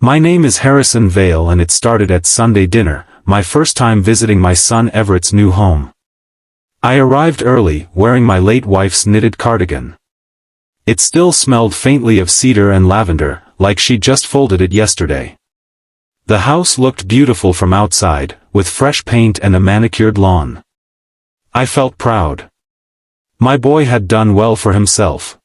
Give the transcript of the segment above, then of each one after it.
My name is Harrison Vale and it started at Sunday dinner, my first time visiting my son Everett's new home. I arrived early, wearing my late wife's knitted cardigan. It still smelled faintly of cedar and lavender, like she just folded it yesterday. The house looked beautiful from outside, with fresh paint and a manicured lawn. I felt proud. My boy had done well for himself.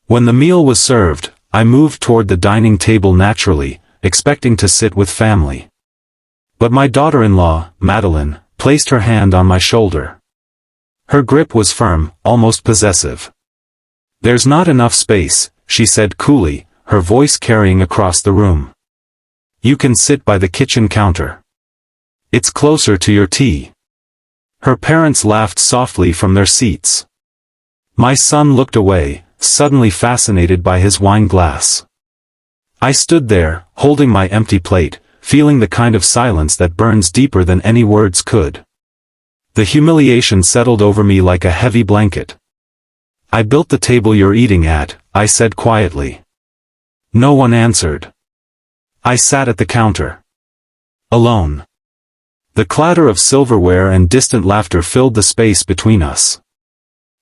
When the meal was served, I moved toward the dining table naturally, expecting to sit with family. But my daughter-in-law, Madeline, placed her hand on my shoulder. Her grip was firm, almost possessive. "There's not enough space," she said coolly, her voice carrying across the room. "You can sit by the kitchen counter. It's closer to your tea." Her parents laughed softly from their seats. My son looked away, suddenly fascinated by his wine glass. I stood there, holding my empty plate, feeling the kind of silence that burns deeper than any words could. The humiliation settled over me like a heavy blanket. "I built the table you're eating at," I said quietly. No one answered. I sat at the counter. Alone. The clatter of silverware and distant laughter filled the space between us.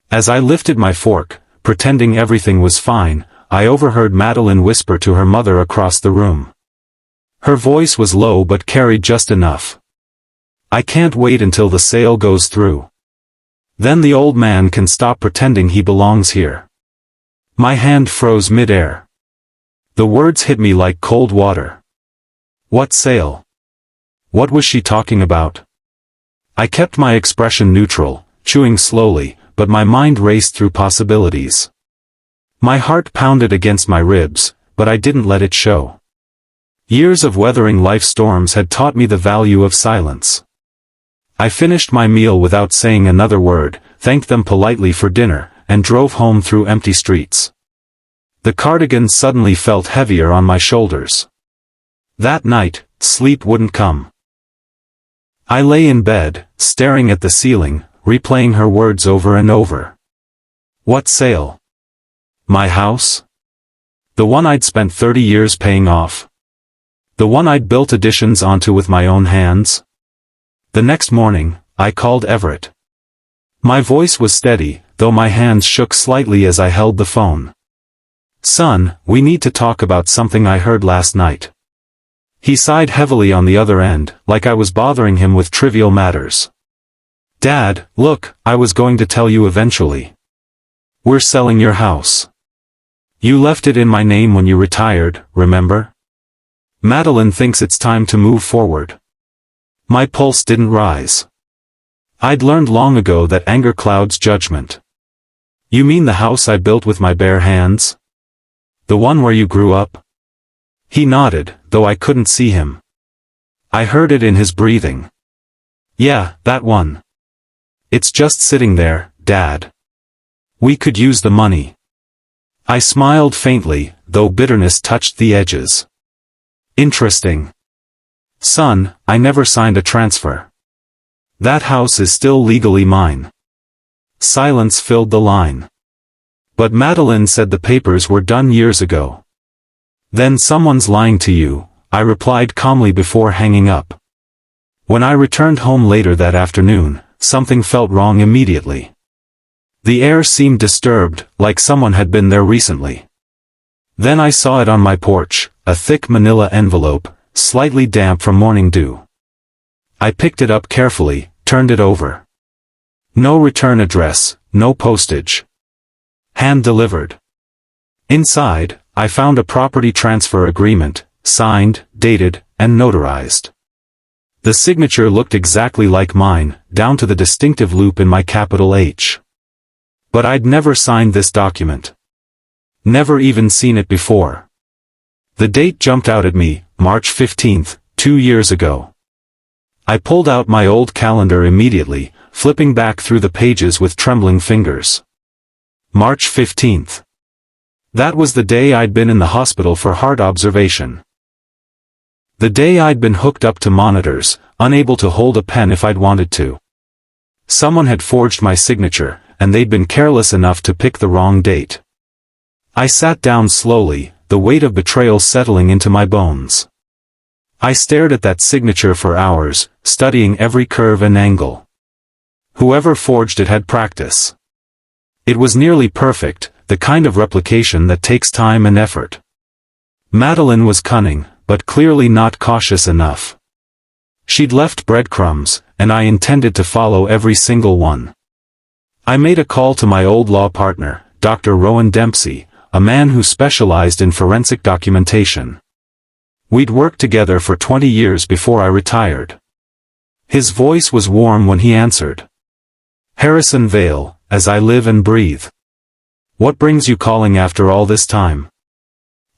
As I lifted my fork, pretending everything was fine, I overheard Madeline whisper to her mother across the room. Her voice was low but carried just enough. "I can't wait until the sale goes through. Then the old man can stop pretending he belongs here." My hand froze mid-air. The words hit me like cold water. What sale? What was she talking about? I kept my expression neutral, chewing slowly, but my mind raced through possibilities. My heart pounded against my ribs, but I didn't let it show. Years of weathering life's storms had taught me the value of silence. I finished my meal without saying another word, thanked them politely for dinner, and drove home through empty streets. The cardigan suddenly felt heavier on my shoulders. That night, sleep wouldn't come. I lay in bed, staring at the ceiling, replaying her words over and over. What sale? My house? The one I'd spent 30 years paying off. The one I'd built additions onto with my own hands. The next morning, I called Everett. My voice was steady, though my hands shook slightly as I held the phone. "Son, we need to talk about something I heard last night." He sighed heavily on the other end, like I was bothering him with trivial matters. "Dad, look, I was going to tell you eventually. We're selling your house. You left it in my name when you retired, remember? Madeline thinks it's time to move forward." My pulse didn't rise. I'd learned long ago that anger clouds judgment. "You mean the house I built with my bare hands? The one where you grew up?" He nodded, though I couldn't see him. I heard it in his breathing. "Yeah, that one. It's just sitting there, Dad. We could use the money." I smiled faintly, though bitterness touched the edges. "Interesting. Son, I never signed a transfer. That house is still legally mine." Silence filled the line. "But Madeline said the papers were done years ago." "Then someone's lying to you," I replied calmly before hanging up. When I returned home later that afternoon, something felt wrong immediately. The air seemed disturbed, like someone had been there recently. Then I saw it on my porch, a thick manila envelope, slightly damp from morning dew. I picked it up carefully, turned it over. No return address, no postage. Hand delivered. Inside, I found a property transfer agreement, signed, dated, and notarized. The signature looked exactly like mine, down to the distinctive loop in my capital H. But I'd never signed this document. Never even seen it before. The date jumped out at me, March 15th, 2 years ago. I pulled out my old calendar immediately, flipping back through the pages with trembling fingers. March 15th. That was the day I'd been in the hospital for heart observation. The day I'd been hooked up to monitors, unable to hold a pen if I'd wanted to. Someone had forged my signature, and they'd been careless enough to pick the wrong date. I sat down slowly, the weight of betrayal settling into my bones. I stared at that signature for hours, studying every curve and angle. Whoever forged it had practice. It was nearly perfect, the kind of replication that takes time and effort. Madeline was cunning, but clearly not cautious enough. She'd left breadcrumbs, and I intended to follow every single one. I made a call to my old law partner, Dr. Rowan Dempsey, a man who specialized in forensic documentation. We'd worked together for 20 years before I retired. His voice was warm when he answered. "Harrison Vale, as I live and breathe. What brings you calling after all this time?"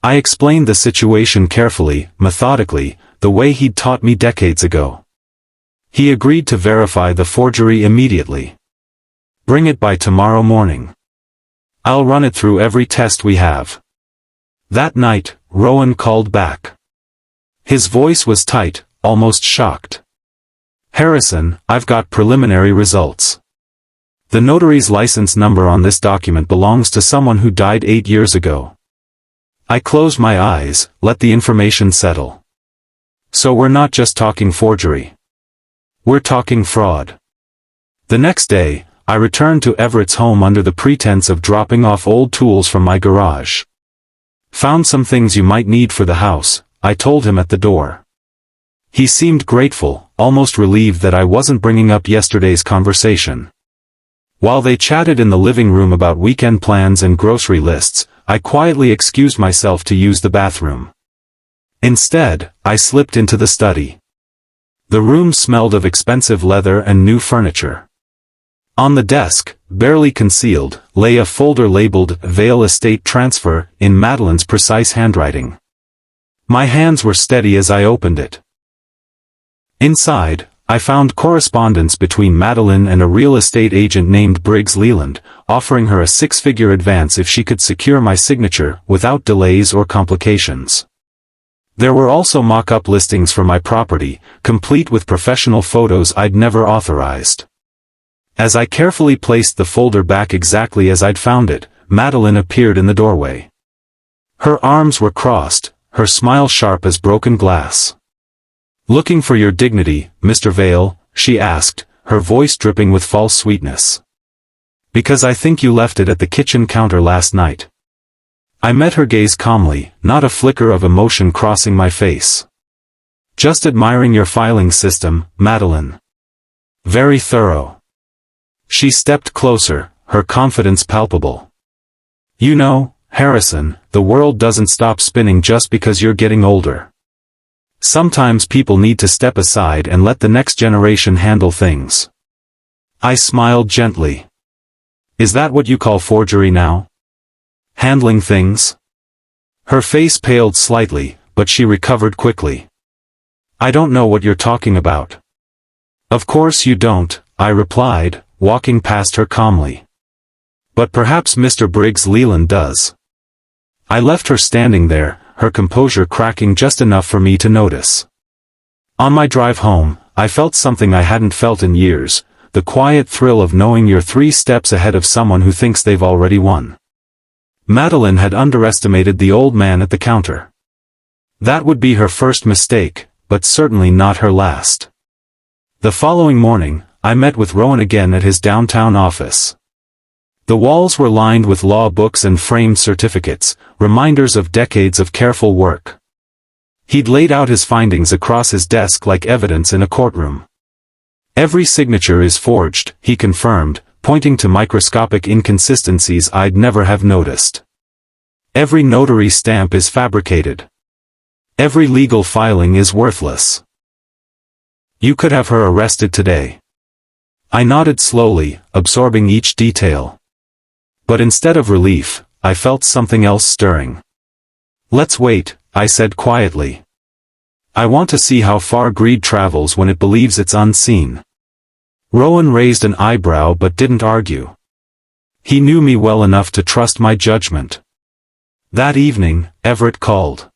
I explained the situation carefully, methodically, the way he'd taught me decades ago. He agreed to verify the forgery immediately. "Bring it by tomorrow morning. I'll run it through every test we have." That night, Rowan called back. His voice was tight, almost shocked. "Harrison, I've got preliminary results. The notary's license number on this document belongs to someone who died 8 years ago." I closed my eyes, let the information settle. So we're not just talking forgery. We're talking fraud. The next day, I returned to Everett's home under the pretense of dropping off old tools from my garage. "Found some things you might need for the house," I told him at the door. He seemed grateful, almost relieved that I wasn't bringing up yesterday's conversation. While they chatted in the living room about weekend plans and grocery lists, I quietly excused myself to use the bathroom. Instead, I slipped into the study. The room smelled of expensive leather and new furniture. On the desk, barely concealed, lay a folder labeled Vale Estate Transfer in Madeline's precise handwriting. My hands were steady as I opened it. Inside, I found correspondence between Madeline and a real estate agent named Briggs Leland, offering her a 6-figure advance if she could secure my signature without delays or complications. There were also mock-up listings for my property, complete with professional photos I'd never authorized. As I carefully placed the folder back exactly as I'd found it, Madeline appeared in the doorway. Her arms were crossed, her smile sharp as broken glass. "Looking for your dignity, Mr. Vale?" she asked, her voice dripping with false sweetness. "Because I think you left it at the kitchen counter last night." I met her gaze calmly, not a flicker of emotion crossing my face. "Just admiring your filing system, Madeline. Very thorough." She stepped closer, her confidence palpable. "You know, Harrison, the world doesn't stop spinning just because you're getting older. Sometimes people need to step aside and let the next generation handle things." I smiled gently. "Is that what you call forgery now? Handling things?" Her face paled slightly, but she recovered quickly. "I don't know what you're talking about." "Of course you don't," I replied, walking past her calmly. "But perhaps Mr. Briggs Leland does." I left her standing there, her composure cracking just enough for me to notice. On my drive home, I felt something I hadn't felt in years, the quiet thrill of knowing you're 3 steps ahead of someone who thinks they've already won. Madeline had underestimated the old man at the counter. That would be her first mistake, but certainly not her last. The following morning, I met with Rowan again at his downtown office. The walls were lined with law books and framed certificates, reminders of decades of careful work. He'd laid out his findings across his desk like evidence in a courtroom. "Every signature is forged," he confirmed, pointing to microscopic inconsistencies I'd never have noticed. "Every notary stamp is fabricated. Every legal filing is worthless. You could have her arrested today." I nodded slowly, absorbing each detail. But instead of relief, I felt something else stirring. "Let's wait," I said quietly. "I want to see how far greed travels when it believes it's unseen." Rowan raised an eyebrow but didn't argue. He knew me well enough to trust my judgment. That evening, Everett called.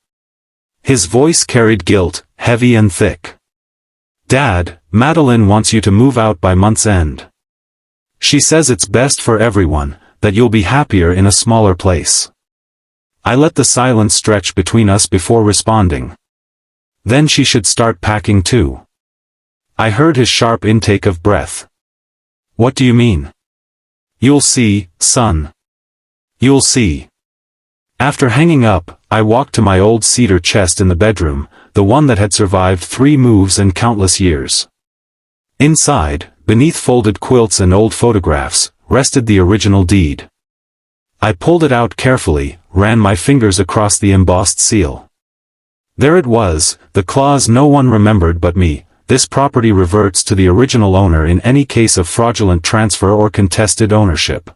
His voice carried guilt, heavy and thick. "Dad, Madeline wants you to move out by month's end. She says it's best for everyone, that you'll be happier in a smaller place." I let the silence stretch between us before responding. Then she should start packing too. I heard his sharp intake of breath. What do you mean? You'll see, son. You'll see. After hanging up, I walked to my old cedar chest in the bedroom, the one that had survived 3 moves and countless years. Inside, beneath folded quilts and old photographs, rested the original deed. I pulled it out carefully, ran my fingers across the embossed seal. There it was, the clause no one remembered but me: this property reverts to the original owner in any case of fraudulent transfer or contested ownership.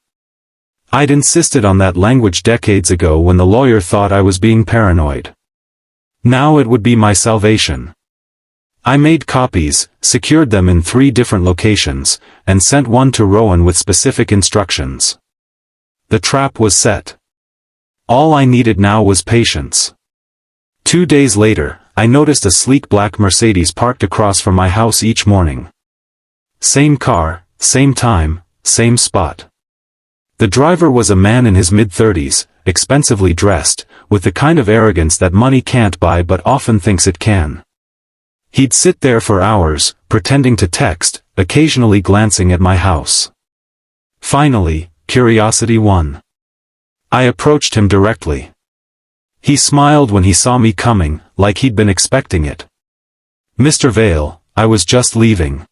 I'd insisted on that language decades ago when the lawyer thought I was being paranoid. Now it would be my salvation. I made copies, secured them in 3 different locations, and sent one to Rowan with specific instructions. The trap was set. All I needed now was patience. 2 days later, I noticed a sleek black Mercedes parked across from my house each morning. Same car, same time, same spot. The driver was a man in his mid-30s, expensively dressed, with the kind of arrogance that money can't buy but often thinks it can. He'd sit there for hours, pretending to text, occasionally glancing at my house. Finally, curiosity won. I approached him directly. He smiled when he saw me coming, like he'd been expecting it. "Mr. Vale, I was just leaving."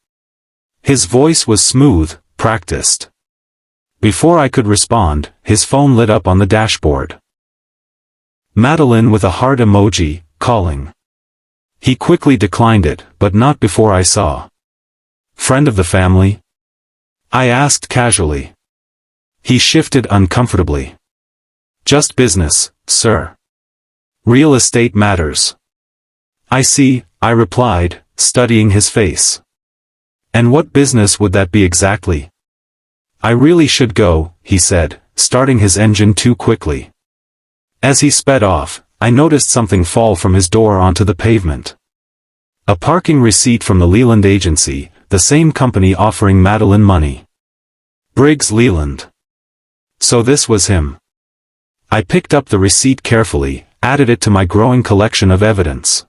His voice was smooth, practiced. Before I could respond, his phone lit up on the dashboard. Madeline with a heart emoji, calling. He quickly declined it, but not before I saw. "Friend of the family?" I asked casually. He shifted uncomfortably. "Just business, sir. Real estate matters." "I see," I replied, studying his face. "And what business would that be exactly?" "I really should go," he said, starting his engine too quickly. As he sped off, I noticed something fall from his door onto the pavement. A parking receipt from the Leland agency, the same company offering Madeline money. Briggs Leland. So this was him. I picked up the receipt carefully, added it to my growing collection of evidence.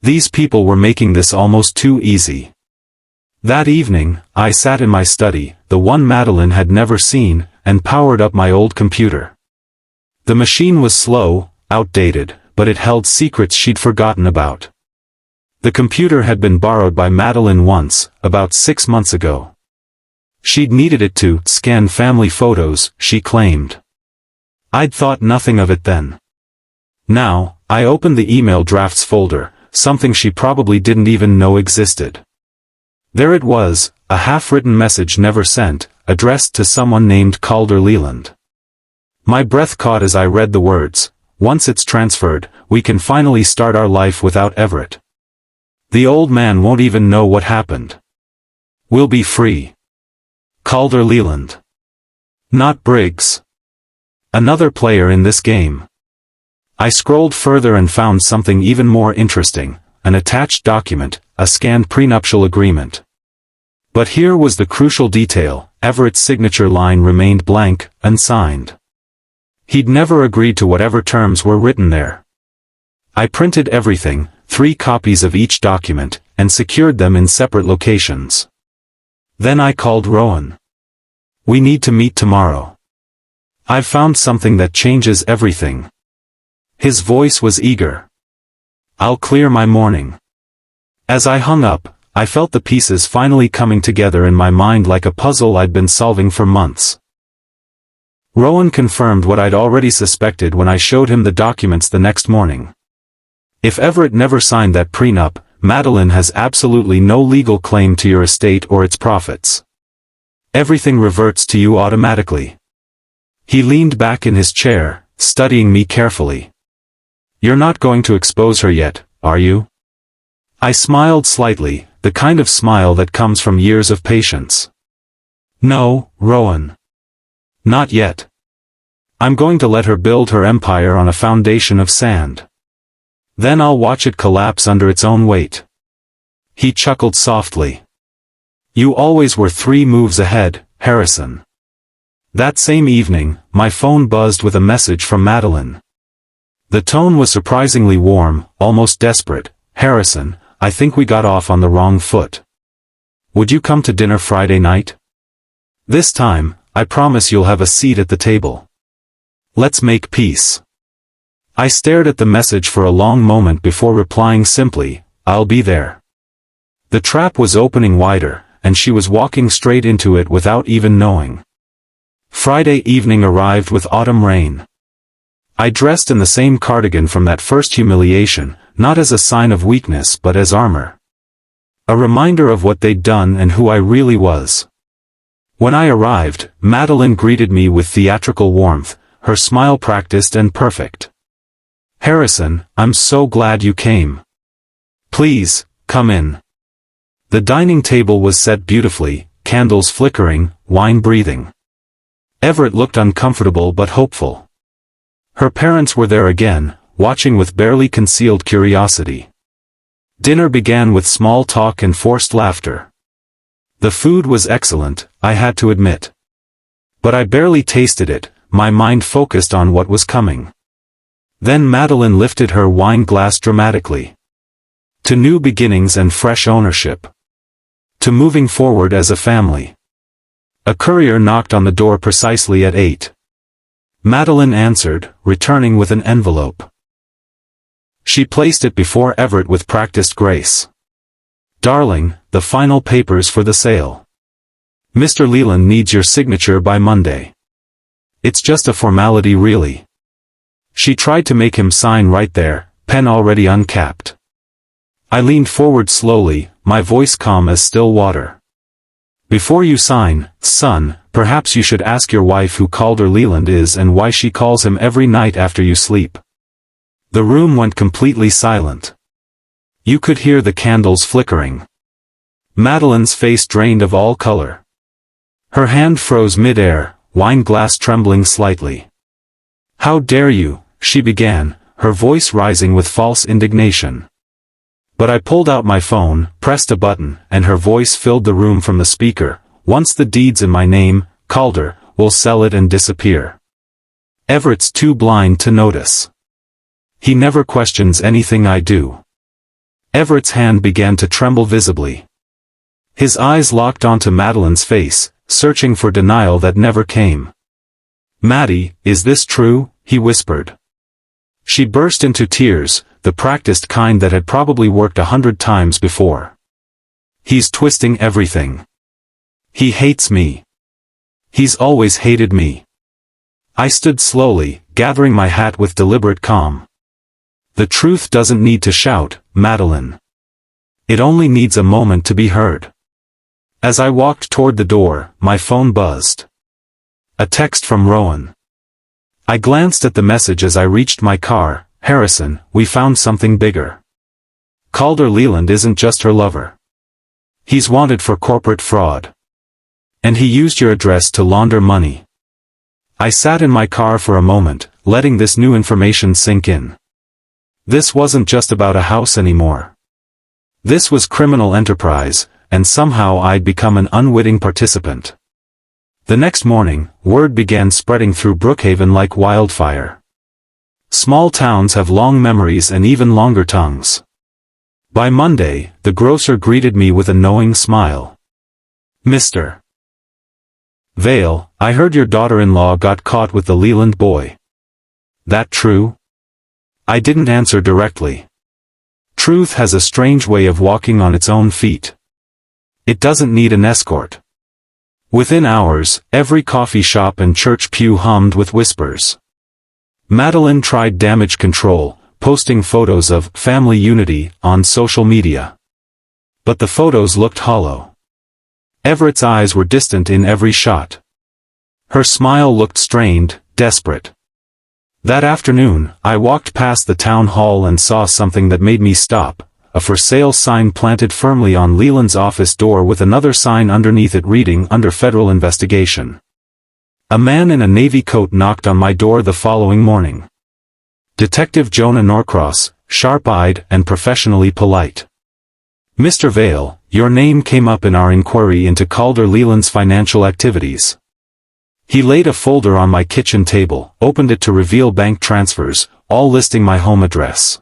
These people were making this almost too easy. That evening, I sat in my study, the one Madeline had never seen, and powered up my old computer. The machine was slow, outdated, but it held secrets she'd forgotten about. The computer had been borrowed by Madeline once, about 6 months ago. She'd needed it to scan family photos, she claimed. I'd thought nothing of it then. Now, I opened the email drafts folder, something she probably didn't even know existed. There it was, a half-written message never sent, addressed to someone named Calder Leland. My breath caught as I read the words: "Once it's transferred, we can finally start our life without Everett. The old man won't even know what happened. We'll be free. Calder Leland. Not Briggs. Another player in this game." I scrolled further and found something even more interesting, an attached document, a scanned prenuptial agreement. But here was the crucial detail: Everett's signature line remained blank, unsigned. He'd never agreed to whatever terms were written there. I printed everything, 3 copies of each document, and secured them in separate locations. Then I called Rowan. "We need to meet tomorrow. I've found something that changes everything." His voice was eager. "I'll clear my morning." As I hung up, I felt the pieces finally coming together in my mind like a puzzle I'd been solving for months. Rowan confirmed what I'd already suspected when I showed him the documents the next morning. If Everett never signed that prenup, Madeline has absolutely no legal claim to your estate or its profits. Everything reverts to you automatically. He leaned back in his chair, studying me carefully. "You're not going to expose her yet, are you?" I smiled slightly, the kind of smile that comes from years of patience. "No, Rowan. Not yet. I'm going to let her build her empire on a foundation of sand. Then I'll watch it collapse under its own weight." He chuckled softly. "You always were 3 moves ahead, Harrison." That same evening, my phone buzzed with a message from Madeline. The tone was surprisingly warm, almost desperate. "Harrison, I think we got off on the wrong foot. Would you come to dinner Friday night? This time, I promise you'll have a seat at the table. Let's make peace." I stared at the message for a long moment before replying simply, "I'll be there." The trap was opening wider, and she was walking straight into it without even knowing. Friday evening arrived with autumn rain. I dressed in the same cardigan from that first humiliation, not as a sign of weakness but as armor. A reminder of what they'd done and who I really was. When I arrived, Madeline greeted me with theatrical warmth, her smile practiced and perfect. "Harrison, I'm so glad you came. Please, come in." The dining table was set beautifully, candles flickering, wine breathing. Everett looked uncomfortable but hopeful. Her parents were there again, watching with barely concealed curiosity. Dinner began with small talk and forced laughter. The food was excellent, I had to admit. But I barely tasted it, my mind focused on what was coming. Then Madeline lifted her wine glass dramatically. To new beginnings and fresh ownership. To moving forward as a family. A courier knocked on the door precisely at 8. Madeline answered, returning with an envelope. She placed it before Everett with practiced grace. "Darling, the final papers for the sale. Mr. Leland needs your signature by Monday. It's just a formality really." She tried to make him sign right there, pen already uncapped. I leaned forward slowly, my voice calm as still water. "Before you sign, son, perhaps you should ask your wife who Calder Leland is and why she calls him every night after you sleep." The room went completely silent. You could hear the candles flickering. Madeline's face drained of all color. Her hand froze mid-air, wine glass trembling slightly. "How dare you," she began, her voice rising with false indignation. But I pulled out my phone, pressed a button, and her voice filled the room from the speaker. "Once the deed's in my name, Calder, will sell it and disappear. Everett's too blind to notice. He never questions anything I do." Everett's hand began to tremble visibly. His eyes locked onto Madeline's face, searching for denial that never came. "Maddie, is this true?" he whispered. She burst into tears, the practiced kind that had probably worked 100 times before. "He's twisting everything. He hates me. He's always hated me." I stood slowly, gathering my hat with deliberate calm. "The truth doesn't need to shout, Madeline. It only needs a moment to be heard." As I walked toward the door, my phone buzzed. A text from Rowan. I glanced at the message as I reached my car. "Harrison, we found something bigger. Calder Leland isn't just her lover. He's wanted for corporate fraud. And he used your address to launder money." I sat in my car for a moment, letting this new information sink in. This wasn't just about a house anymore. This was criminal enterprise, and somehow I'd become an unwitting participant. The next morning, word began spreading through Brookhaven like wildfire. Small towns have long memories and even longer tongues. By Monday, the grocer greeted me with a knowing smile. "Mr. Vale, I heard your daughter-in-law got caught with the Leland boy. That true?" I didn't answer directly. Truth has a strange way of walking on its own feet. It doesn't need an escort. Within hours, every coffee shop and church pew hummed with whispers. Madeline tried damage control, posting photos of family unity on social media. But the photos looked hollow. Everett's eyes were distant in every shot. Her smile looked strained, desperate. That afternoon, I walked past the town hall and saw something that made me stop. A for sale sign planted firmly on Leland's office door with another sign underneath it reading "Under Federal Investigation." A man in a navy coat knocked on my door the following morning. Detective Jonah Norcross, sharp-eyed and professionally polite. "Mr. Vale, your name came up in our inquiry into Calder Leland's financial activities. He laid a folder on my kitchen table, opened it to reveal bank transfers, all listing my home address.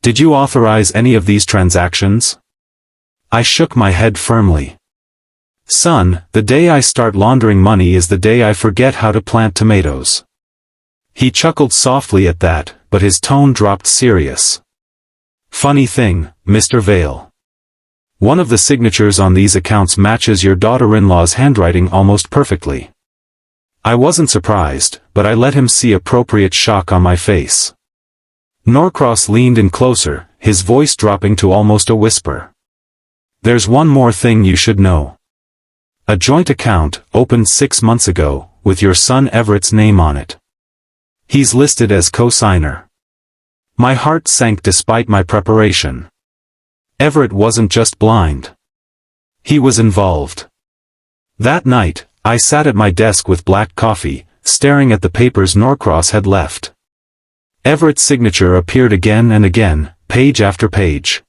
Did you authorize any of these transactions? I shook my head firmly. Son, the day I start laundering money is the day I forget how to plant tomatoes. He chuckled softly at that, but his tone dropped serious. Funny thing, Mr. Vale. One of the signatures on these accounts matches your daughter-in-law's handwriting almost perfectly. I wasn't surprised, but I let him see appropriate shock on my face. Norcross leaned in closer, his voice dropping to almost a whisper. There's one more thing you should know. A joint account, opened 6 months ago, with your son Everett's name on it. He's listed as co-signer. My heart sank despite my preparation. Everett wasn't just blind. He was involved. That night, I sat at my desk with black coffee, staring at the papers Norcross had left. Everett's signature appeared again and again, page after page.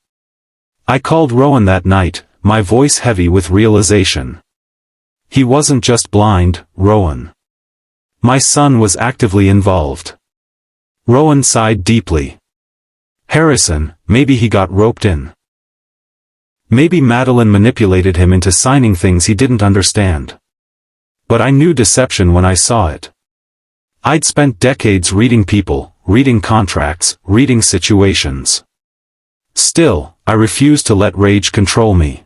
I called Rowan that night, my voice heavy with realization. He wasn't just blind, Rowan. My son was actively involved. Rowan sighed deeply. Harrison, maybe he got roped in. Maybe Madeline manipulated him into signing things he didn't understand. But I knew deception when I saw it. I'd spent decades reading people, reading contracts, reading situations. Still, I refused to let rage control me.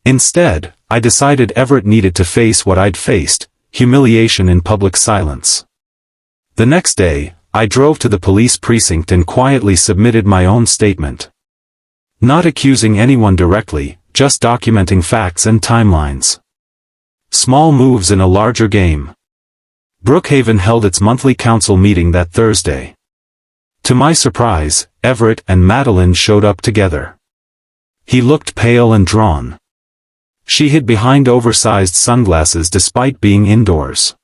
Instead, I decided Everett needed to face what I'd faced, humiliation in public silence. The next day, I drove to the police precinct and quietly submitted my own statement. Not accusing anyone directly, just documenting facts and timelines. Small moves in a larger game. Brookhaven held its monthly council meeting that Thursday. To my surprise, Everett and Madeline showed up together. He looked pale and drawn. She hid behind oversized sunglasses despite being indoors.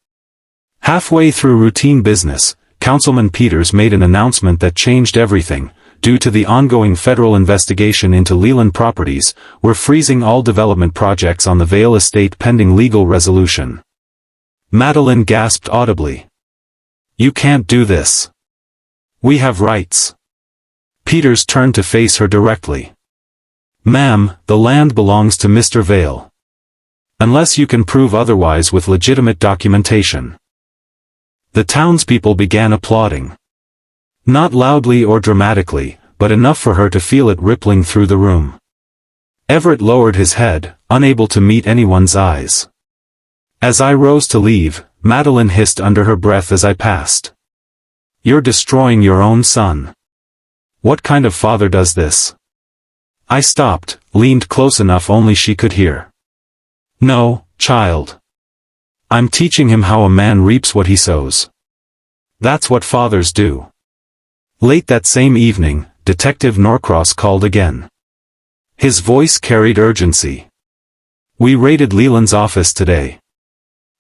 Halfway through routine business, Councilman Peters made an announcement that changed everything. Due to the ongoing federal investigation into Leland Properties, we're freezing all development projects on the Vale estate pending legal resolution. Madeline gasped audibly. You can't do this. We have rights. Peters turned to face her directly. Ma'am, the land belongs to Mr. Vale. Unless you can prove otherwise with legitimate documentation. The townspeople began applauding. Not loudly or dramatically, but enough for her to feel it rippling through the room. Everett lowered his head, unable to meet anyone's eyes. As I rose to leave, Madeline hissed under her breath as I passed. You're destroying your own son. What kind of father does this? I stopped, leaned close enough only she could hear. No, child. I'm teaching him how a man reaps what he sows. That's what fathers do. Late that same evening, Detective Norcross called again. His voice carried urgency. We raided Leland's office today.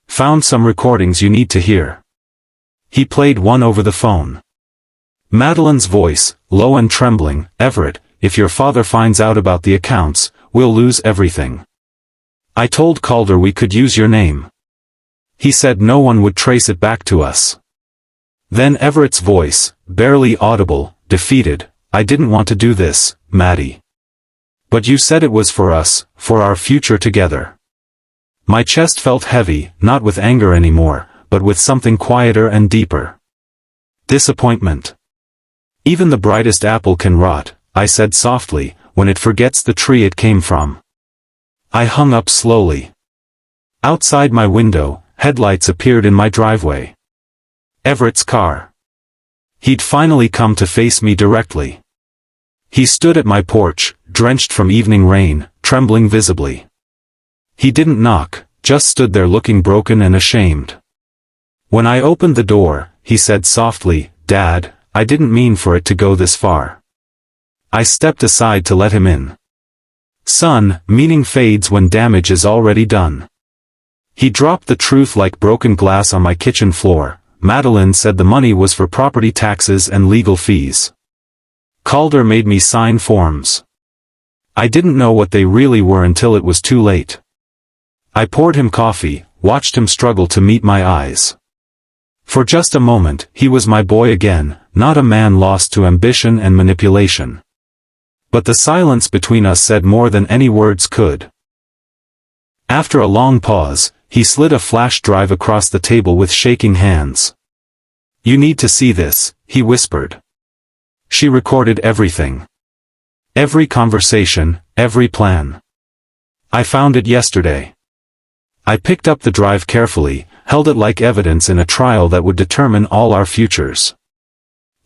Found some recordings you need to hear. He played one over the phone. Madeline's voice, low and trembling, Everett, if your father finds out about the accounts, we'll lose everything. I told Calder we could use your name. He said no one would trace it back to us. Then Everett's voice, barely audible, defeated, I didn't want to do this, Maddie. But you said it was for us, for our future together. My chest felt heavy, not with anger anymore, but with something quieter and deeper. Disappointment. Even the brightest apple can rot, I said softly, when it forgets the tree it came from. I hung up slowly. Outside my window, headlights appeared in my driveway. Everett's car. He'd finally come to face me directly. He stood at my porch, drenched from evening rain, trembling visibly. He didn't knock, just stood there looking broken and ashamed. When I opened the door, he said softly, Dad, I didn't mean for it to go this far. I stepped aside to let him in. Son, meaning fades when damage is already done. He dropped the truth like broken glass on my kitchen floor. Madeline said the money was for property taxes and legal fees. Calder made me sign forms. I didn't know what they really were until it was too late. I poured him coffee, watched him struggle to meet my eyes. For just a moment, he was my boy again, not a man lost to ambition and manipulation. But the silence between us said more than any words could. After a long pause, he slid a flash drive across the table with shaking hands. "You need to see this," he whispered. She recorded everything. Every conversation, every plan. "I found it yesterday." I picked up the drive carefully, held it like evidence in a trial that would determine all our futures.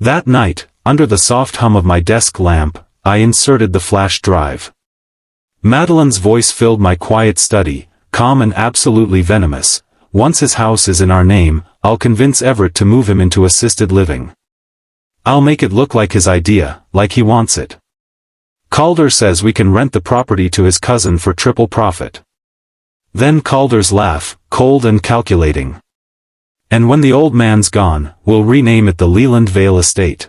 That night, under the soft hum of my desk lamp, I inserted the flash drive. Madeline's voice filled my quiet study, calm and absolutely venomous. "Once his house is in our name, I'll convince Everett to move him into assisted living. I'll make it look like his idea, like he wants it. Calder says we can rent the property to his cousin for triple profit." Then Calder's laugh, cold and calculating. "And when the old man's gone, we'll rename it the Leland Vale Estate.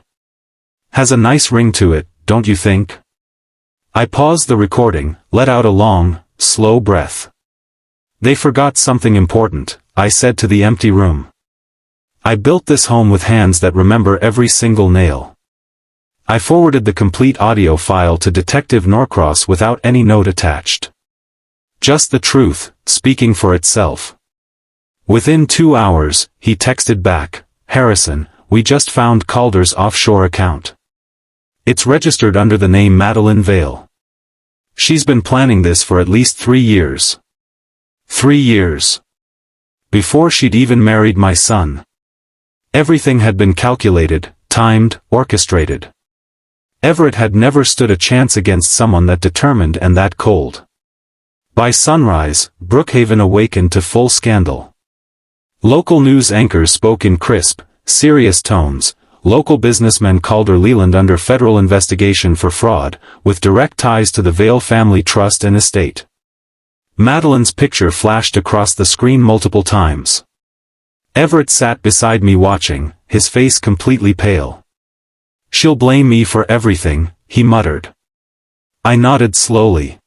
Has a nice ring to it, don't you think?" I paused the recording, let out a long, slow breath. "They forgot something important," I said to the empty room. "I built this home with hands that remember every single nail." I forwarded the complete audio file to Detective Norcross without any note attached. Just the truth, speaking for itself. Within 2 hours, he texted back, "Harrison, we just found Calder's offshore account. It's registered under the name Madeline Vale. She's been planning this for at least 3 years. 3 years. Before she'd even married my son. Everything had been calculated, timed, orchestrated. Everett had never stood a chance against someone that determined and that cold." By sunrise, Brookhaven awakened to full scandal. Local news anchors spoke in crisp, serious tones. Local businessmen Calder Leland under federal investigation for fraud, with direct ties to the Vale family trust and estate. Madeline's picture flashed across the screen multiple times. Everett sat beside me watching, his face completely pale. "She'll blame me for everything," he muttered. I nodded slowly.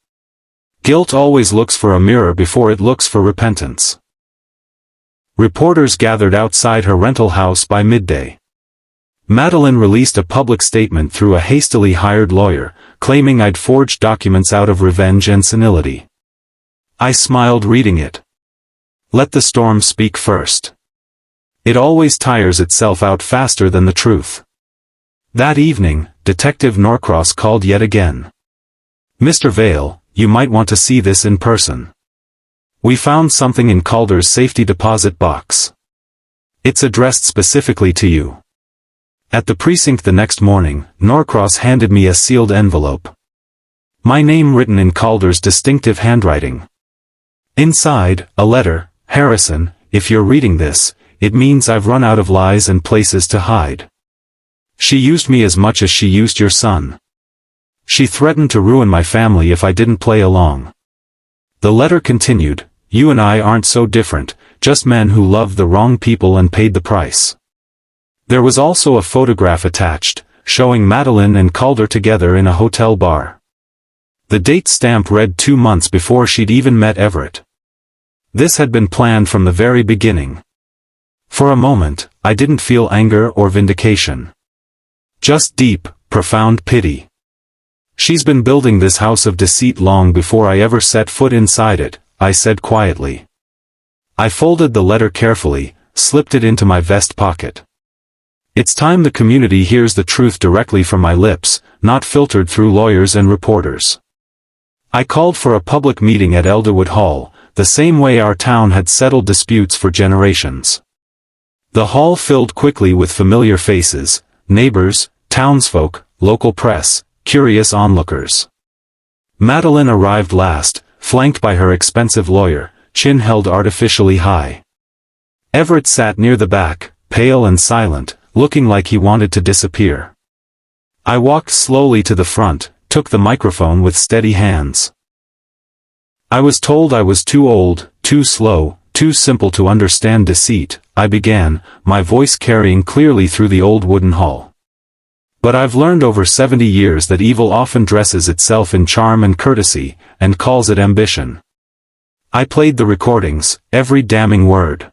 Guilt always looks for a mirror before it looks for repentance. Reporters gathered outside her rental house by midday. Madeline released a public statement through a hastily hired lawyer, claiming I'd forged documents out of revenge and senility. I smiled reading it. Let the storm speak first. It always tires itself out faster than the truth. That evening, Detective Norcross called yet again. "Mr. Vale, you might want to see this in person. We found something in Calder's safety deposit box. It's addressed specifically to you." At the precinct the next morning, Norcross handed me a sealed envelope. My name written in Calder's distinctive handwriting. Inside, a letter. "Harrison, if you're reading this, it means I've run out of lies and places to hide. She used me as much as she used your son. She threatened to ruin my family if I didn't play along." The letter continued, "You and I aren't so different, just men who loved the wrong people and paid the price." There was also a photograph attached, showing Madeline and Calder together in a hotel bar. The date stamp read 2 months before she'd even met Everett. This had been planned from the very beginning. For a moment, I didn't feel anger or vindication. Just deep, profound pity. "She's been building this house of deceit long before I ever set foot inside it," I said quietly. I folded the letter carefully, slipped it into my vest pocket. It's time the community hears the truth directly from my lips, not filtered through lawyers and reporters. I called for a public meeting at Elderwood Hall, the same way our town had settled disputes for generations. The hall filled quickly with familiar faces, neighbors, townsfolk, local press, curious onlookers. Madeline arrived last, flanked by her expensive lawyer, chin held artificially high. Everett sat near the back, pale and silent, looking like he wanted to disappear. I walked slowly to the front, took the microphone with steady hands. "I was told I was too old, too slow, too simple to understand deceit," I began, my voice carrying clearly through the old wooden hall. "But I've learned over 70 years that evil often dresses itself in charm and courtesy, and calls it ambition. I played the recordings, every damning word.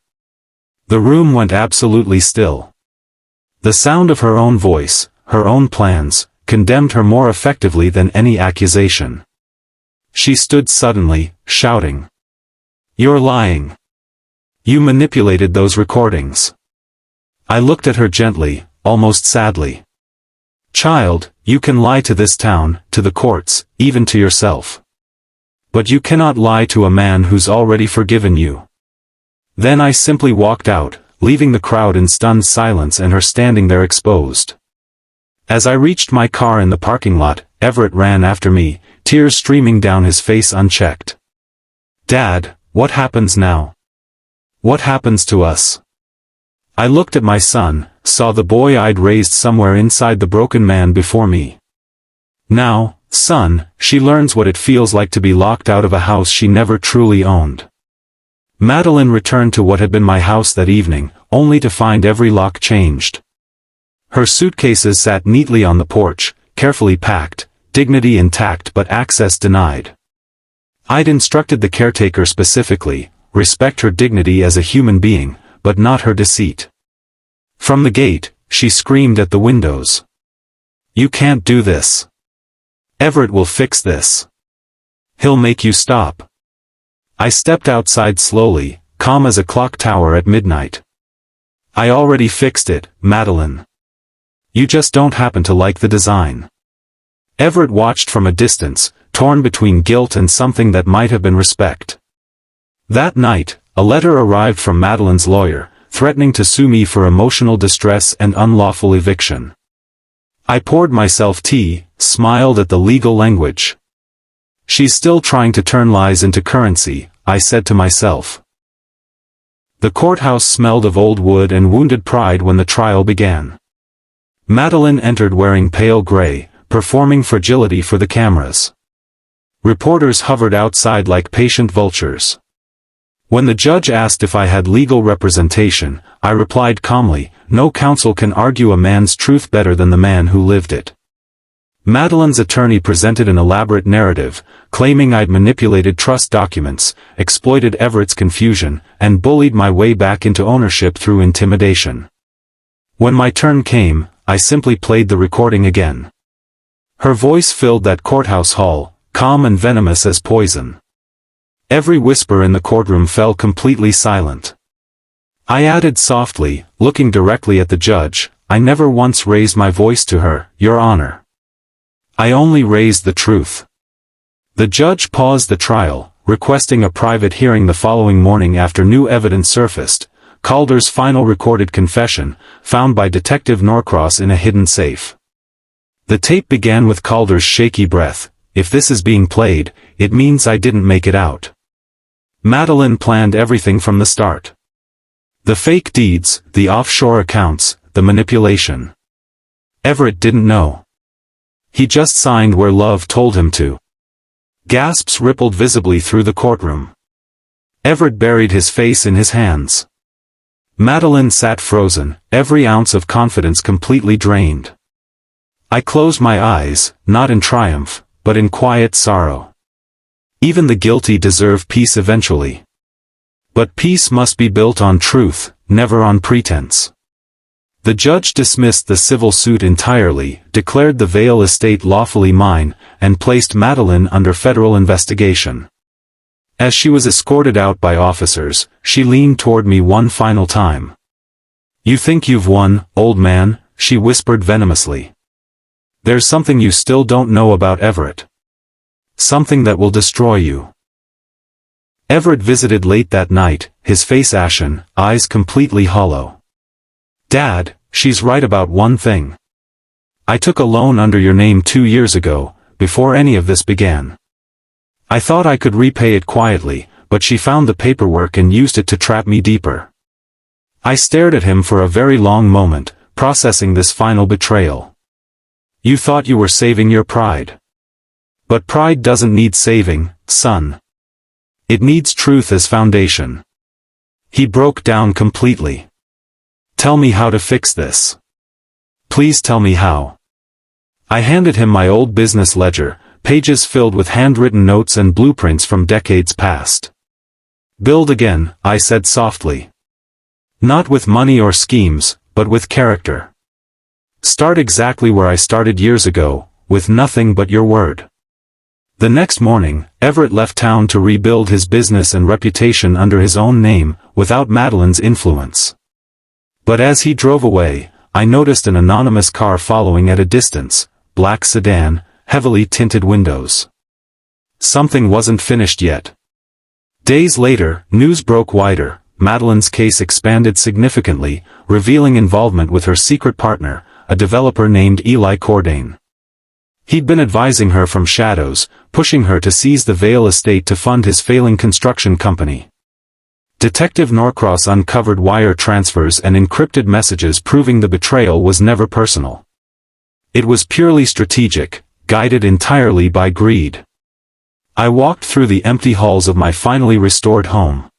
The room went absolutely still. The sound of her own voice, her own plans, condemned her more effectively than any accusation. She stood suddenly, shouting. "You're lying. You manipulated those recordings." I looked at her gently, almost sadly. "Child, you can lie to this town, to the courts, even to yourself. But you cannot lie to a man who's already forgiven you." Then I simply walked out, leaving the crowd in stunned silence and her standing there exposed. As I reached my car in the parking lot, Everett ran after me, tears streaming down his face unchecked. "Dad, what happens now? What happens to us?" I looked at my son, saw the boy I'd raised somewhere inside the broken man before me. "Now, son, she learns what it feels like to be locked out of a house she never truly owned." Madeline returned to what had been my house that evening, only to find every lock changed. Her suitcases sat neatly on the porch, carefully packed, dignity intact but access denied. I'd instructed the caretaker specifically, respect her dignity as a human being, but not her deceit. From the gate, she screamed at the windows. "You can't do this. Everett will fix this. He'll make you stop." I stepped outside slowly, calm as a clock tower at midnight. "I already fixed it, Madeline. You just don't happen to like the design." Everett watched from a distance, torn between guilt and something that might have been respect. That night, a letter arrived from Madeline's lawyer, threatening to sue me for emotional distress and unlawful eviction. I poured myself tea, smiled at the legal language. "She's still trying to turn lies into currency," I said to myself. The courthouse smelled of old wood and wounded pride when the trial began. Madeline entered wearing pale gray, performing fragility for the cameras. Reporters hovered outside like patient vultures. When the judge asked if I had legal representation, I replied calmly, "No counsel can argue a man's truth better than the man who lived it." Madeline's attorney presented an elaborate narrative, claiming I'd manipulated trust documents, exploited Everett's confusion, and bullied my way back into ownership through intimidation. When my turn came, I simply played the recording again. Her voice filled that courthouse hall, calm and venomous as poison. Every whisper in the courtroom fell completely silent. I added softly, looking directly at the judge, "I never once raised my voice to her, Your Honor. I only raised the truth." The judge paused the trial, requesting a private hearing the following morning after new evidence surfaced. Calder's final recorded confession, found by Detective Norcross in a hidden safe. The tape began with Calder's shaky breath. "If this is being played, it means I didn't make it out. Madeline planned everything from the start. The fake deeds, the offshore accounts, the manipulation. Everett didn't know. He just signed where love told him to." Gasps rippled visibly through the courtroom. Everett buried his face in his hands. Madeline sat frozen, every ounce of confidence completely drained. I closed my eyes, not in triumph, but in quiet sorrow. Even the guilty deserve peace eventually. But peace must be built on truth, never on pretense. The judge dismissed the civil suit entirely, declared the Vale estate lawfully mine, and placed Madeline under federal investigation. As she was escorted out by officers, she leaned toward me one final time. "You think you've won, old man," she whispered venomously. "There's something you still don't know about Everett. Something that will destroy you." Everett visited late that night, his face ashen, eyes completely hollow. "Dad, she's right about one thing. I took a loan under your name 2 years ago, before any of this began. I thought I could repay it quietly, but she found the paperwork and used it to trap me deeper." I stared at him for a very long moment, processing this final betrayal. "You thought you were saving your pride. But pride doesn't need saving, son. It needs truth as foundation." He broke down completely. "Tell me how to fix this. Please tell me how." I handed him my old business ledger, pages filled with handwritten notes and blueprints from decades past. Build again, I said softly. Not with money or schemes, but with character. Start exactly where I started years ago, with nothing but your word. The next morning, Everett left town to rebuild his business and reputation under his own name, without Madeline's influence. But as he drove away, I noticed an anonymous car following at a distance, black sedan, heavily tinted windows. Something wasn't finished yet. Days later, news broke wider. Madeline's case expanded significantly, revealing involvement with her secret partner, a developer named Eli Cordain. He'd been advising her from shadows, pushing her to seize the Vale estate to fund his failing construction company. Detective Norcross uncovered wire transfers and encrypted messages proving the betrayal was never personal. It was purely strategic, guided entirely by greed. I walked through the empty halls of my finally restored home.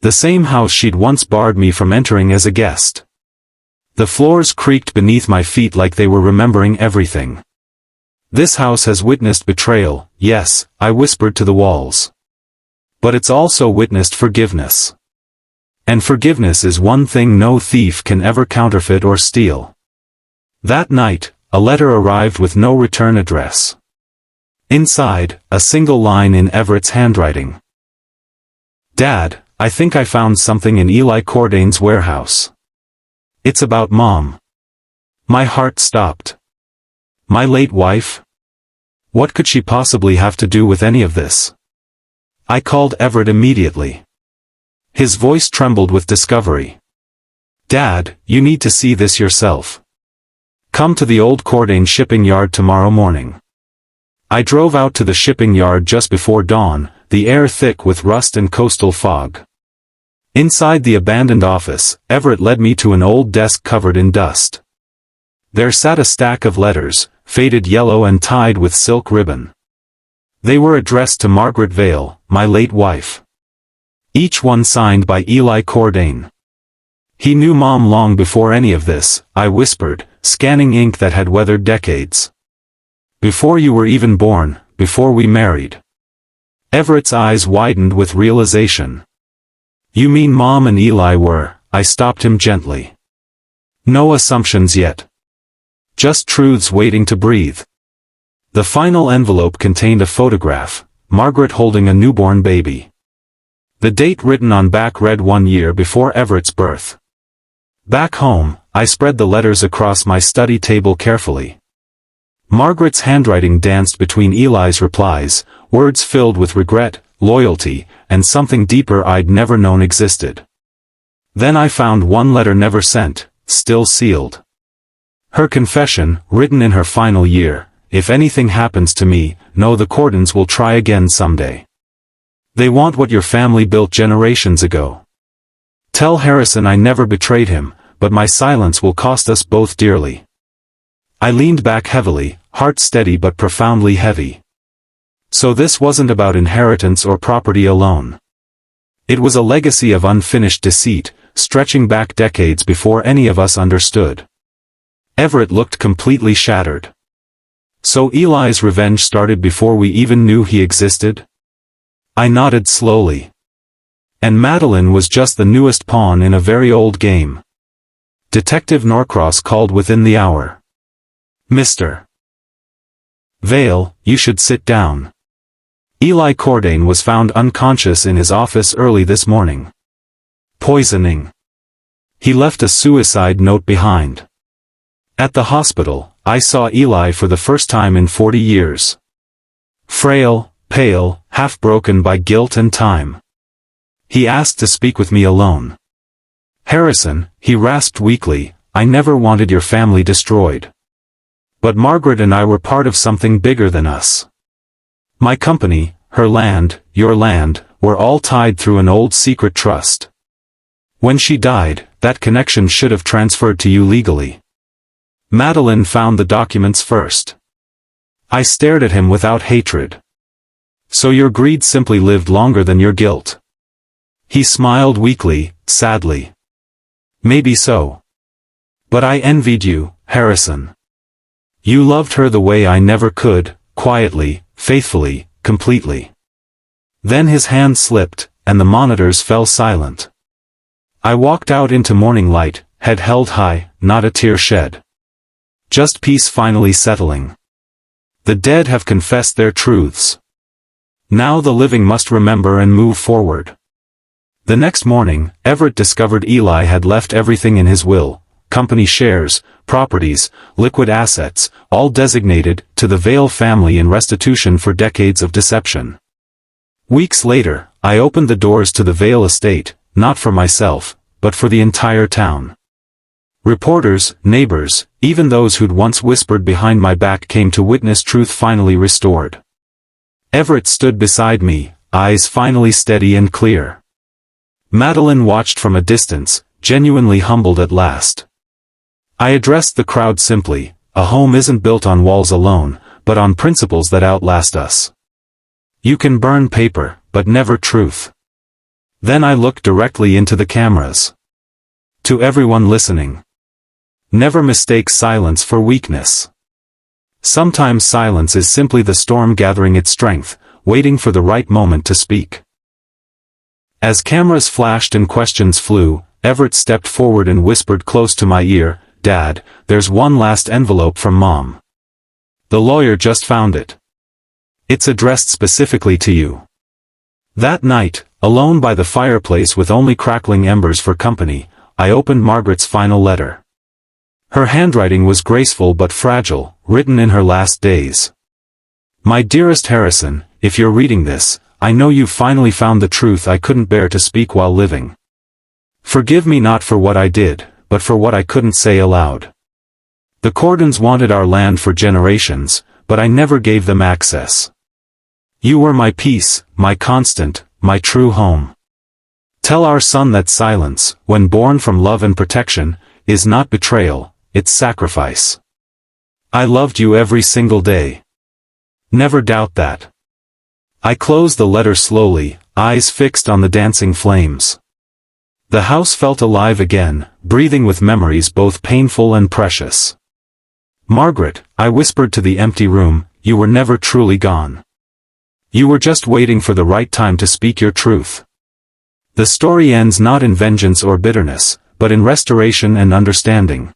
The same house she'd once barred me from entering as a guest. The floors creaked beneath my feet like they were remembering everything. This house has witnessed betrayal, yes, I whispered to the walls. But it's also witnessed forgiveness. And forgiveness is one thing no thief can ever counterfeit or steal. That night, a letter arrived with no return address. Inside, a single line in Everett's handwriting. Dad, I think I found something in Eli Cordain's warehouse. It's about Mom. My heart stopped. My late wife? What could she possibly have to do with any of this? I called Everett immediately. His voice trembled with discovery. Dad, you need to see this yourself. Come to the old Cordain shipping yard tomorrow morning. I drove out to the shipping yard just before dawn, the air thick with rust and coastal fog. Inside the abandoned office, Everett led me to an old desk covered in dust. There sat a stack of letters, faded yellow and tied with silk ribbon. They were addressed to Margaret Vale, my late wife. Each one signed by Eli Cordain. He knew Mom long before any of this, I whispered, scanning ink that had weathered decades. Before you were even born, before we married. Everett's eyes widened with realization. You mean Mom and Eli were, I stopped him gently. No assumptions yet. Just truths waiting to breathe. The final envelope contained a photograph, Margaret holding a newborn baby. The date written on back read 1 year before Everett's birth. Back home, I spread the letters across my study table carefully. Margaret's handwriting danced between Eli's replies, words filled with regret, loyalty, and something deeper I'd never known existed. Then I found one letter never sent, still sealed. Her confession, written in her final year, if anything happens to me, know the Cordains will try again someday. They want what your family built generations ago. Tell Harrison I never betrayed him, but my silence will cost us both dearly. I leaned back heavily, heart steady but profoundly heavy. So this wasn't about inheritance or property alone. It was a legacy of unfinished deceit, stretching back decades before any of us understood. Everett looked completely shattered. So Eli's revenge started before we even knew he existed? I nodded slowly. And Madeline was just the newest pawn in a very old game. Detective Norcross called within the hour. Mr. Vale, you should sit down. Eli Cordain was found unconscious in his office early this morning. Poisoning. He left a suicide note behind. At the hospital, I saw Eli for the first time in 40 years. Frail, pale, half broken by guilt and time. He asked to speak with me alone. Harrison, he rasped weakly, I never wanted your family destroyed. But Margaret and I were part of something bigger than us. My company, her land, your land, were all tied through an old secret trust. When she died, that connection should have transferred to you legally. Madeline found the documents first. I stared at him without hatred. So your greed simply lived longer than your guilt. He smiled weakly, sadly. Maybe so. But I envied you, Harrison. You loved her the way I never could, quietly, faithfully, completely. Then his hand slipped, and the monitors fell silent. I walked out into morning light, head held high, not a tear shed. Just peace finally settling. The dead have confessed their truths. Now the living must remember and move forward. The next morning, Everett discovered Eli had left everything in his will: company shares, properties, liquid assets, all designated to the Vale family in restitution for decades of deception. Weeks later, I opened the doors to the Vale estate, not for myself, but for the entire town. Reporters, neighbors, even those who'd once whispered behind my back came to witness truth finally restored. Everett stood beside me, eyes finally steady and clear. Madeline watched from a distance, genuinely humbled at last. I addressed the crowd simply: a home isn't built on walls alone, but on principles that outlast us. You can burn paper, but never truth. Then I looked directly into the cameras. To everyone listening: never mistake silence for weakness. Sometimes silence is simply the storm gathering its strength, waiting for the right moment to speak. As cameras flashed and questions flew, Everett stepped forward and whispered close to my ear, "Dad, there's one last envelope from Mom. The lawyer just found it. It's addressed specifically to you." That night, alone by the fireplace with only crackling embers for company, I opened Margaret's final letter. Her handwriting was graceful but fragile, written in her last days. "My dearest Harrison, if you're reading this, I know you've finally found the truth I couldn't bear to speak while living. Forgive me not for what I did, but for what I couldn't say aloud. The Cordons wanted our land for generations, but I never gave them access. You were my peace, my constant, my true home. Tell our son that silence, when born from love and protection, is not betrayal, it's sacrifice. I loved you every single day. Never doubt that." I closed the letter slowly, eyes fixed on the dancing flames. The house felt alive again, breathing with memories both painful and precious. "Margaret," I whispered to the empty room, "you were never truly gone. You were just waiting for the right time to speak your truth. The story ends not in vengeance or bitterness, but in restoration and understanding.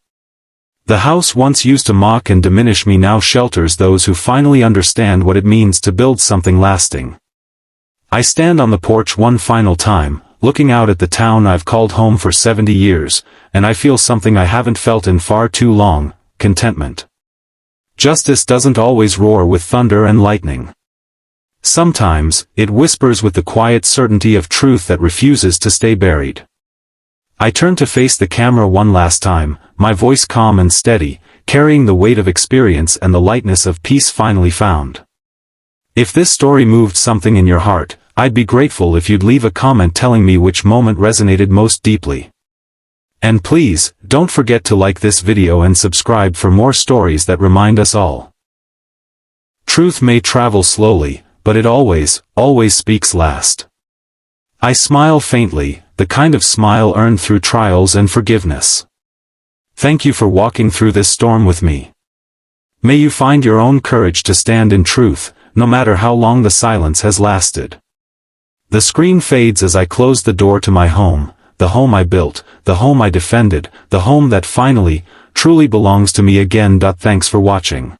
The house once used to mock and diminish me now shelters those who finally understand what it means to build something lasting." I stand on the porch one final time, looking out at the town I've called home for 70 years, and I feel something I haven't felt in far too long: contentment. Justice doesn't always roar with thunder and lightning. Sometimes, it whispers with the quiet certainty of truth that refuses to stay buried. I turn to face the camera one last time, my voice calm and steady, carrying the weight of experience and the lightness of peace finally found. If this story moved something in your heart, I'd be grateful if you'd leave a comment telling me which moment resonated most deeply. And please, don't forget to like this video and subscribe for more stories that remind us all. Truth may travel slowly, but it always speaks last. I smile faintly, the kind of smile earned through trials and forgiveness. Thank you for walking through this storm with me. May you find your own courage to stand in truth, no matter how long the silence has lasted. The screen fades as I close the door to my home, the home I built, the home I defended, the home that finally, truly belongs to me again. Thanks for watching.